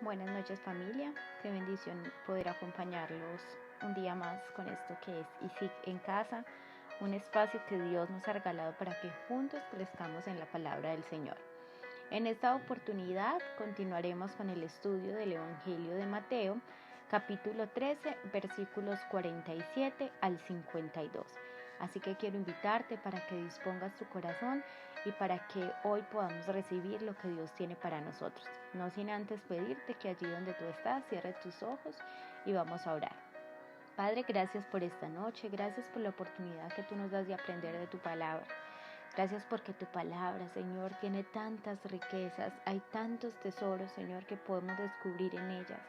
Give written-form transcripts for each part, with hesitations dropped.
Buenas noches familia, qué bendición poder acompañarlos un día más con esto que es ISIC en casa, un espacio que Dios nos ha regalado para que juntos crezcamos en la palabra del Señor. En esta oportunidad continuaremos con el estudio del Evangelio de Mateo, capítulo 13, versículos 47 al 52. Así que quiero invitarte para que dispongas tu corazón y para que hoy podamos recibir lo que Dios tiene para nosotros. No sin antes pedirte que allí donde tú estás, cierres tus ojos y vamos a orar. Padre, gracias por esta noche, gracias por la oportunidad que tú nos das de aprender de tu palabra. Gracias porque tu palabra, Señor, tiene tantas riquezas, hay tantos tesoros, Señor, que podemos descubrir en ellas.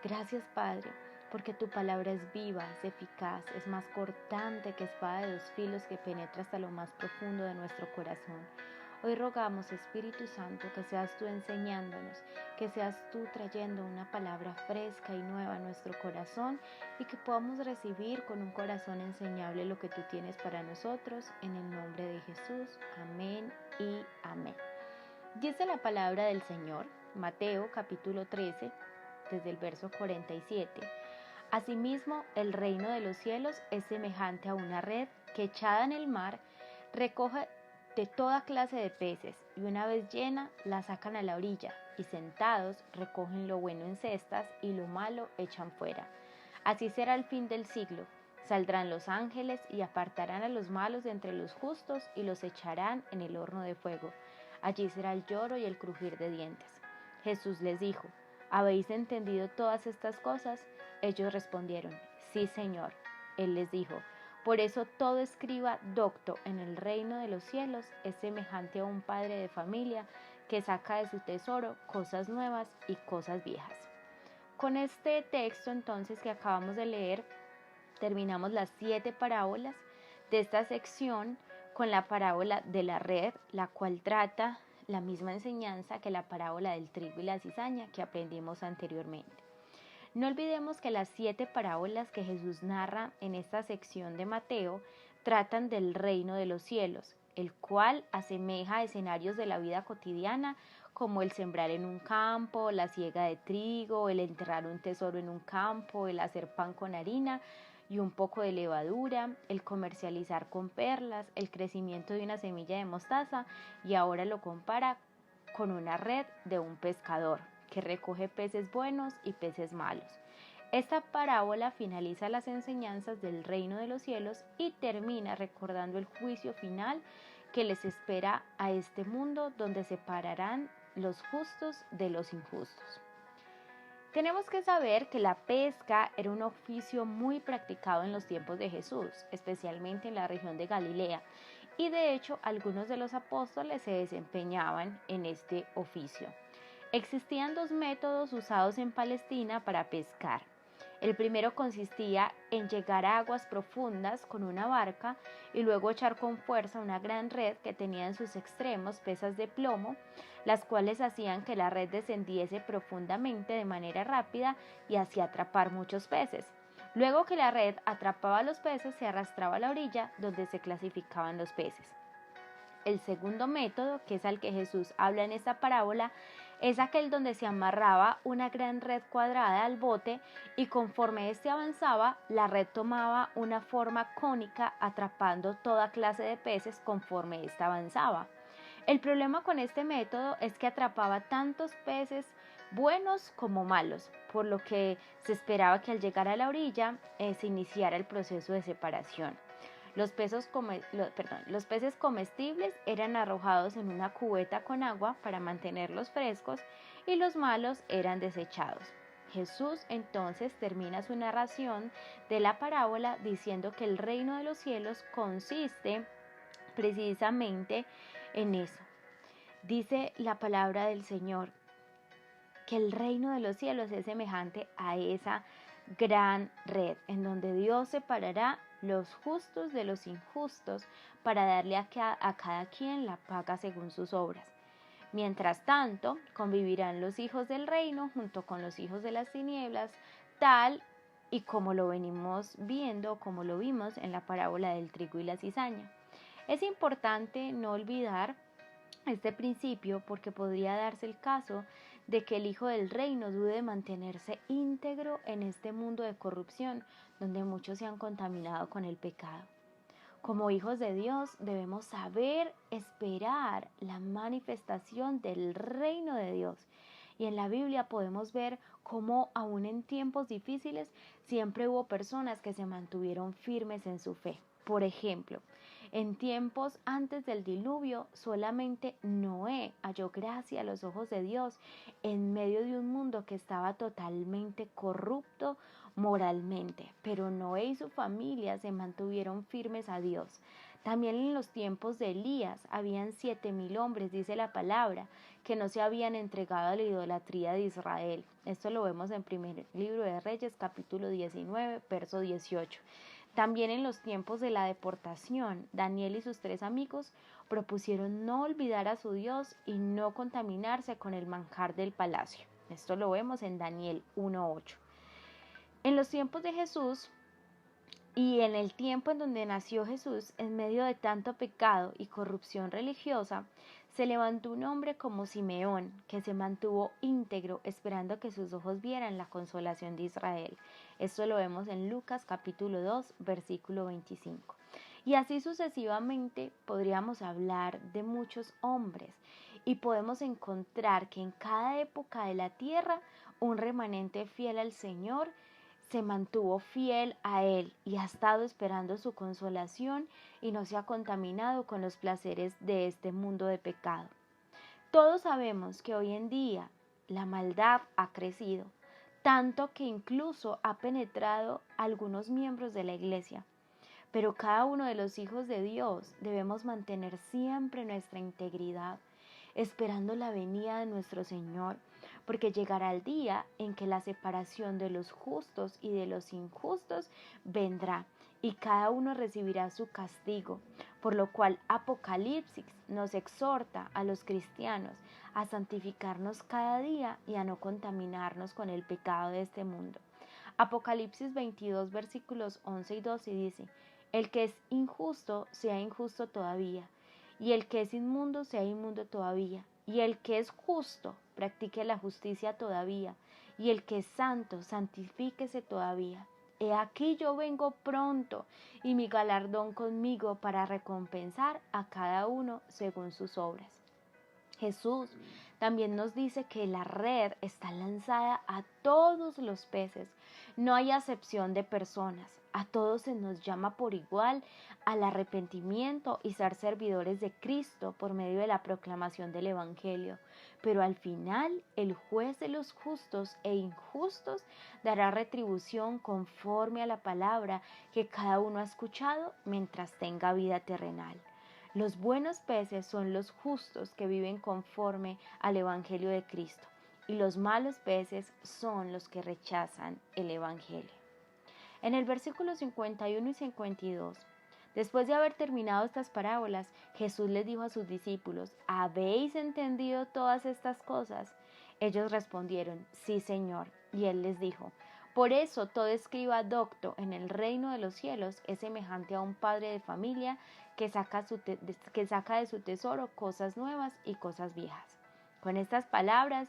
Gracias, Padre, porque tu palabra es viva, es eficaz, es más cortante que espada de dos filos que penetra hasta lo más profundo de nuestro corazón. Hoy rogamos, Espíritu Santo, que seas tú enseñándonos, que seas tú trayendo una palabra fresca y nueva a nuestro corazón y que podamos recibir con un corazón enseñable lo que tú tienes para nosotros. En el nombre de Jesús, amén y amén. Dice la palabra del Señor, Mateo capítulo 13, desde el verso 47. Asimismo, el reino de los cielos es semejante a una red que echada en el mar recoge de toda clase de peces y una vez llena la sacan a la orilla y sentados recogen lo bueno en cestas y lo malo echan fuera. Así será el fin del siglo. Saldrán los ángeles y apartarán a los malos de entre los justos y los echarán en el horno de fuego. Allí será el lloro y el crujir de dientes. Jesús les dijo: ¿Habéis entendido todas estas cosas? Ellos respondieron: Sí, Señor. Él les dijo: Por eso todo escriba docto en el reino de los cielos es semejante a un padre de familia que saca de su tesoro cosas nuevas y cosas viejas. Con este texto entonces que acabamos de leer, terminamos las 7 parábolas de esta sección con la parábola de la red, la cual trata la misma enseñanza que la parábola del trigo y la cizaña que aprendimos anteriormente. No olvidemos que las 7 parábolas que Jesús narra en esta sección de Mateo tratan del reino de los cielos, el cual asemeja escenarios de la vida cotidiana como el sembrar en un campo, la siega de trigo, el enterrar un tesoro en un campo, el hacer pan con harina y un poco de levadura, el comercializar con perlas, el crecimiento de una semilla de mostaza, y ahora lo compara con una red de un pescador que recoge peces buenos y peces malos. Esta parábola finaliza las enseñanzas del reino de los cielos y termina recordando el juicio final que les espera a este mundo, donde separarán los justos de los injustos. Tenemos que saber que la pesca era un oficio muy practicado en los tiempos de Jesús, especialmente en la región de Galilea, y de hecho algunos de los apóstoles se desempeñaban en este oficio. Existían 2 métodos usados en Palestina para pescar. El primero consistía en llegar a aguas profundas con una barca y luego echar con fuerza una gran red que tenía en sus extremos pesas de plomo, las cuales hacían que la red descendiese profundamente de manera rápida y así atrapar muchos peces. Luego que la red atrapaba los peces, se arrastraba a la orilla donde se clasificaban los peces. El segundo método, que es al que Jesús habla en esta parábola, es aquel donde se amarraba una gran red cuadrada al bote y conforme éste avanzaba, la red tomaba una forma cónica atrapando toda clase de peces conforme ésta avanzaba. El problema con este método es que atrapaba tantos peces buenos como malos, por lo que se esperaba que al llegar a la orilla se iniciara el proceso de separación. Los peces comestibles eran arrojados en una cubeta con agua para mantenerlos frescos y los malos eran desechados. Jesús entonces termina su narración de la parábola diciendo que el reino de los cielos consiste precisamente en eso. Dice la palabra del Señor que el reino de los cielos es semejante a esa gran red en donde Dios separará los justos de los injustos para darle a cada quien la paga según sus obras. Mientras tanto, convivirán los hijos del reino junto con los hijos de las tinieblas, tal y como lo venimos viendo, como lo vimos en la parábola del trigo y la cizaña. Es importante no olvidar este principio porque podría darse el caso de que el Hijo del Reino dude de mantenerse íntegro en este mundo de corrupción donde muchos se han contaminado con el pecado. Como hijos de Dios debemos saber esperar la manifestación del reino de Dios. Y en la Biblia podemos ver cómo aún en tiempos difíciles siempre hubo personas que se mantuvieron firmes en su fe. Por ejemplo, en tiempos antes del diluvio, solamente Noé halló gracia a los ojos de Dios en medio de un mundo que estaba totalmente corrupto moralmente. Pero Noé y su familia se mantuvieron firmes a Dios. También en los tiempos de Elías habían 7,000 hombres, dice la palabra, que no se habían entregado a la idolatría de Israel. Esto lo vemos en primer libro de Reyes, capítulo 19, verso 18. También en los tiempos de la deportación, Daniel y sus 3 amigos propusieron no olvidar a su Dios y no contaminarse con el manjar del palacio. Esto lo vemos en Daniel 1:8. En los tiempos de Jesús y en el tiempo en donde nació Jesús, en medio de tanto pecado y corrupción religiosa, se levantó un hombre como Simeón, que se mantuvo íntegro, esperando que sus ojos vieran la consolación de Israel. Esto lo vemos en Lucas capítulo 2, versículo 25. Y así sucesivamente podríamos hablar de muchos hombres y podemos encontrar que en cada época de la tierra un remanente fiel al Señor se mantuvo fiel a Él y ha estado esperando su consolación y no se ha contaminado con los placeres de este mundo de pecado. Todos sabemos que hoy en día la maldad ha crecido, tanto que incluso ha penetrado a algunos miembros de la iglesia. Pero cada uno de los hijos de Dios debemos mantener siempre nuestra integridad, esperando la venida de nuestro Señor, porque llegará el día en que la separación de los justos y de los injustos vendrá, y cada uno recibirá su castigo, por lo cual Apocalipsis nos exhorta a los cristianos a santificarnos cada día y a no contaminarnos con el pecado de este mundo. Apocalipsis 22 versículos 11 y 12 dice: el que es injusto sea injusto todavía, y el que es inmundo sea inmundo todavía, y el que es justo practique la justicia todavía, y el que es santo santifíquese todavía. He aquí yo vengo pronto, y mi galardón conmigo para recompensar a cada uno según sus obras. Jesús también nos dice que la red está lanzada a todos los peces, no hay acepción de personas, a todos se nos llama por igual al arrepentimiento y ser servidores de Cristo por medio de la proclamación del Evangelio. Pero al final el juez de los justos e injustos dará retribución conforme a la palabra que cada uno ha escuchado mientras tenga vida terrenal. Los buenos peces son los justos que viven conforme al Evangelio de Cristo, y los malos peces son los que rechazan el Evangelio. En el versículo 51 y 52, después de haber terminado estas parábolas, Jesús les dijo a sus discípulos: ¿habéis entendido todas estas cosas? Ellos respondieron: sí, Señor. Y él les dijo: por eso todo escriba docto en el reino de los cielos es semejante a un padre de familia que saca de su tesoro cosas nuevas y cosas viejas. Con estas palabras,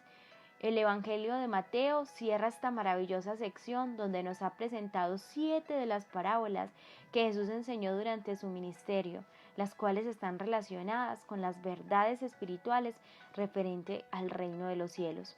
el Evangelio de Mateo cierra esta maravillosa sección donde nos ha presentado 7 de las parábolas que Jesús enseñó durante su ministerio, las cuales están relacionadas con las verdades espirituales referente al reino de los cielos.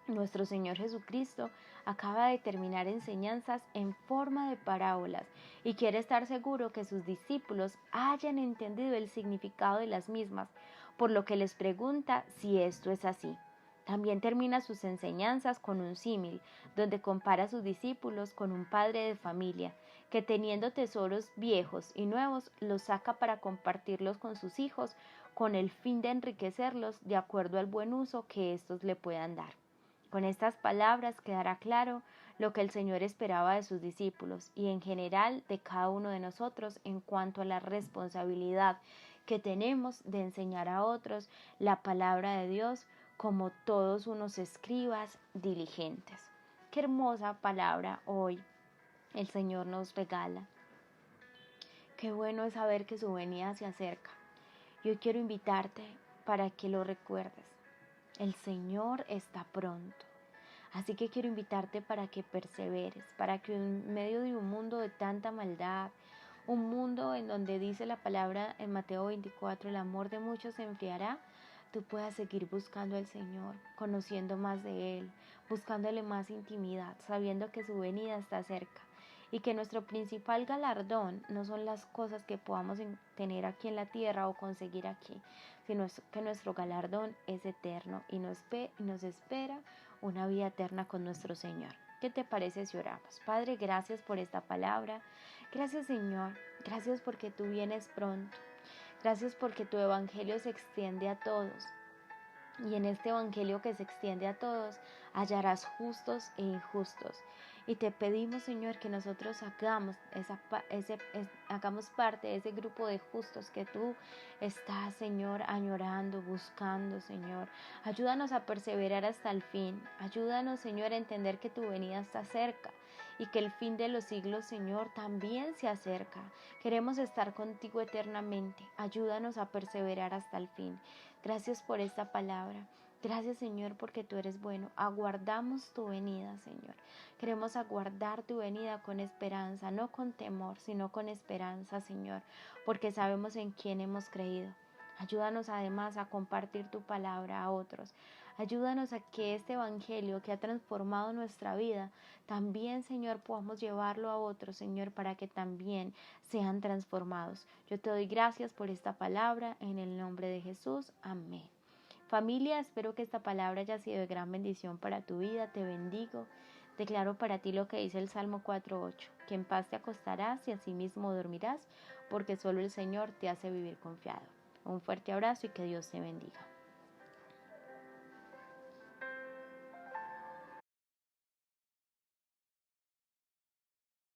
Nuestro Señor Jesucristo acaba de terminar enseñanzas en forma de parábolas y quiere estar seguro que sus discípulos hayan entendido el significado de las mismas, por lo que les pregunta si esto es así. También termina sus enseñanzas con un símil, donde compara a sus discípulos con un padre de familia, que teniendo tesoros viejos y nuevos, los saca para compartirlos con sus hijos, con el fin de enriquecerlos de acuerdo al buen uso que éstos le puedan dar. Con estas palabras quedará claro lo que el Señor esperaba de sus discípulos y en general de cada uno de nosotros en cuanto a la responsabilidad que tenemos de enseñar a otros la palabra de Dios como todos unos escribas diligentes. Qué hermosa palabra hoy el Señor nos regala. Qué bueno es saber que su venida se acerca. Yo quiero invitarte para que lo recuerdes. El Señor está pronto. Así que quiero invitarte para que perseveres, para que en medio de un mundo de tanta maldad, un mundo en donde dice la palabra en Mateo 24, el amor de muchos se enfriará, tú puedas seguir buscando al Señor, conociendo más de Él, buscándole más intimidad, sabiendo que su venida está cerca y que nuestro principal galardón no son las cosas que podamos tener aquí en la tierra o conseguir aquí, sino que nuestro galardón es eterno y nos espera una vida eterna con nuestro Señor. ¿Qué te parece si oramos? Padre, gracias por esta palabra. Gracias, Señor. Gracias porque tú vienes pronto. Gracias porque tu evangelio se extiende a todos. Y en este evangelio que se extiende a todos, hallarás justos e injustos. Y te pedimos, Señor, que nosotros hagamos parte de ese grupo de justos que tú estás, Señor, añorando, buscando, Señor. Ayúdanos a perseverar hasta el fin. Ayúdanos, Señor, a entender que tu venida está cerca y que el fin de los siglos, Señor, también se acerca. Queremos estar contigo eternamente. Ayúdanos a perseverar hasta el fin. Gracias por esta palabra. Gracias, Señor, porque tú eres bueno. Aguardamos tu venida, Señor. Queremos aguardar tu venida con esperanza, no con temor, sino con esperanza, Señor, porque sabemos en quién hemos creído. Ayúdanos además a compartir tu palabra a otros. Ayúdanos a que este evangelio que ha transformado nuestra vida, también, Señor, podamos llevarlo a otros, Señor, para que también sean transformados. Yo te doy gracias por esta palabra, en el nombre de Jesús. Amén. Familia, espero que esta palabra haya sido de gran bendición para tu vida. Te bendigo. Declaro para ti lo que dice el Salmo 4:8, que en paz te acostarás y asimismo dormirás, porque solo el Señor te hace vivir confiado. Un fuerte abrazo y que Dios te bendiga.